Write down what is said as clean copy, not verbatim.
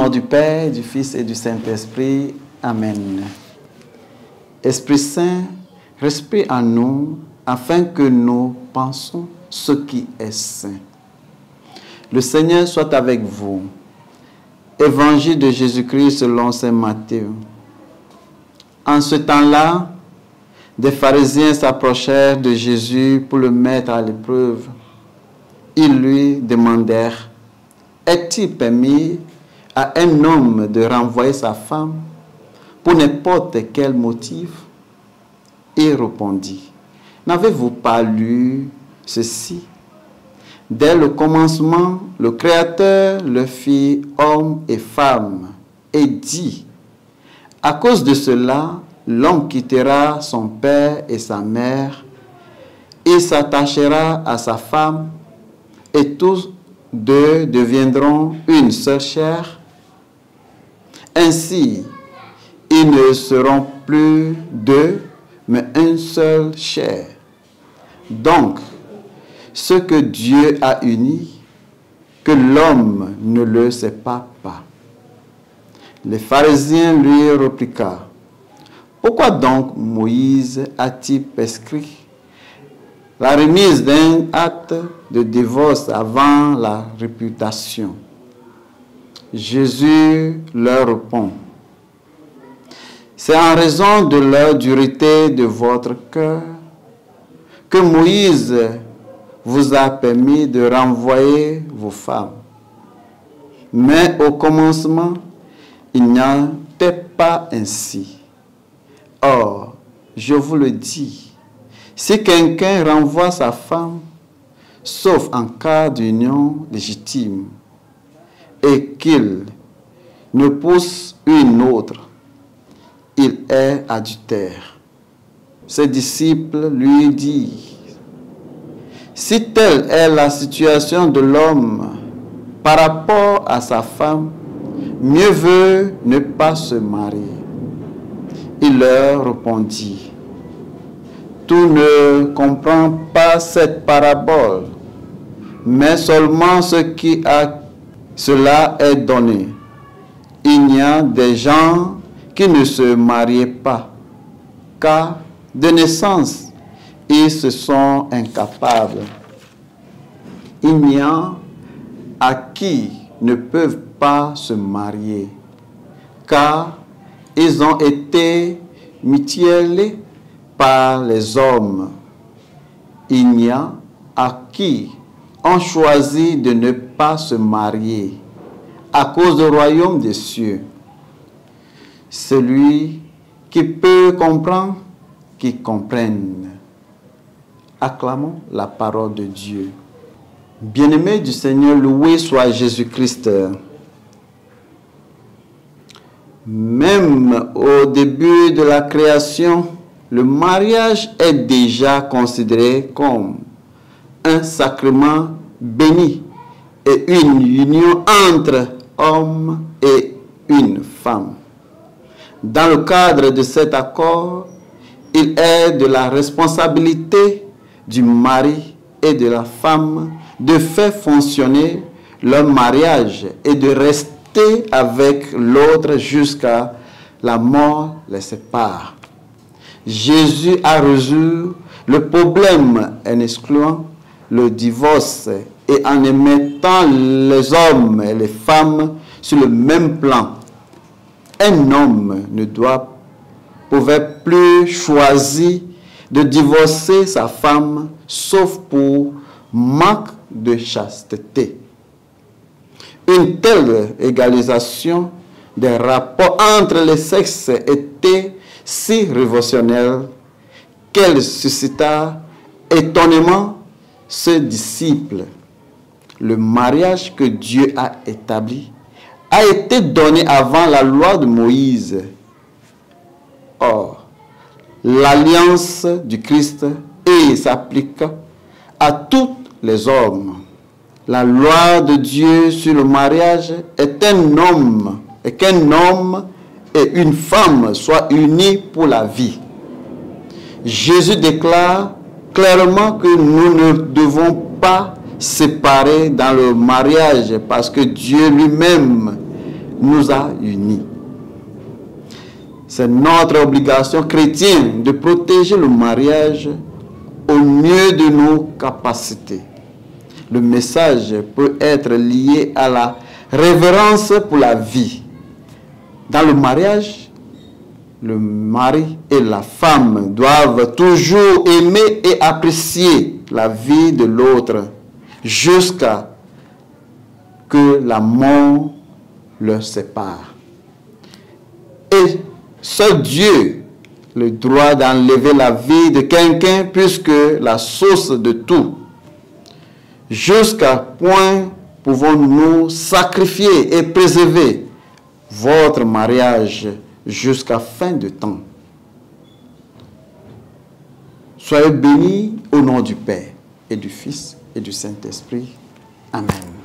nom du Père, du Fils et du Saint-Esprit. Amen. Esprit Saint, respire en nous afin que nous pensions ce qui est saint. Le Seigneur soit avec vous. Évangile de Jésus-Christ selon saint Matthieu. En ce temps-là, des pharisiens s'approchèrent de Jésus pour le mettre à l'épreuve. Ils lui demandèrent: est-il permis à un homme de renvoyer sa femme pour n'importe quel motif? Il répondit: n'avez-vous pas lu ceci? Dès le commencement, le Créateur le fit homme et femme et dit: à cause de cela, l'homme quittera son père et sa mère, il s'attachera à sa femme, et tous deux deviendront une seule chair. Ainsi, ils ne seront plus deux, mais une seule chair. Donc, ce que Dieu a uni, que l'homme ne le sépare pas. Les pharisiens lui répliquèrent: pourquoi donc Moïse a-t-il prescrit la remise d'un acte de divorce avant la réputation? Jésus leur répond: c'est en raison de la dureté de votre cœur que Moïse vous a permis de renvoyer vos femmes. Mais au commencement, il n'en était pas ainsi. Or, je vous le dis, si quelqu'un renvoie sa femme, sauf en cas d'union légitime, et qu'il ne pousse une autre, il est adultère. Ses disciples lui disent: si telle est la situation de l'homme par rapport à sa femme, mieux vaut ne pas se marier. Il leur répondit: tout ne comprend pas cette parabole, mais seulement ce qui a cela est donné. Il y a des gens qui ne se marient pas, car de naissance, ils se sont incapables. Il y a à qui ne peuvent pas se marier, car ils ont été mutilés par les hommes. Il y a à qui on choisit de ne pas se marier à cause du royaume des cieux. Celui qui peut comprendre, qui comprenne. Acclamons la parole de Dieu. Bien-aimés du Seigneur, loué soit Jésus-Christ. Même au début de la création, le mariage est déjà considéré comme un sacrement béni et une union entre homme et une femme. Dans le cadre de cet accord, il est de la responsabilité du mari et de la femme de faire fonctionner leur mariage et de rester avec l'autre jusqu'à la mort les sépare. Jésus a résolu le problème en excluant le divorce et en mettant les hommes et les femmes sur le même plan. Un homme ne pouvait plus choisir de divorcer sa femme, sauf pour manque de chasteté. Une telle égalisation des rapports entre les sexes était si révolutionnaire qu'elle suscita étonnement ses disciples. Le mariage que Dieu a établi a été donné avant la loi de Moïse. Or, l'alliance du Christ s'applique à tous les hommes. La loi de Dieu sur le mariage est qu'un homme et une femme soient unis pour la vie. Jésus déclare clairement que nous ne devons pas séparer dans le mariage parce que Dieu lui-même nous a unis. C'est notre obligation chrétienne de protéger le mariage au mieux de nos capacités. Le message peut être lié à la révérence pour la vie. Dans le mariage, le mari et la femme doivent toujours aimer et apprécier la vie de l'autre jusqu'à que la mort leur sépare. Et seul Dieu a le droit d'enlever la vie de quelqu'un puisque la source de tout. Jusqu'à point pouvons-nous sacrifier et préserver votre mariage jusqu'à fin de temps. Soyez bénis au nom du Père et du Fils et du Saint-Esprit. Amen.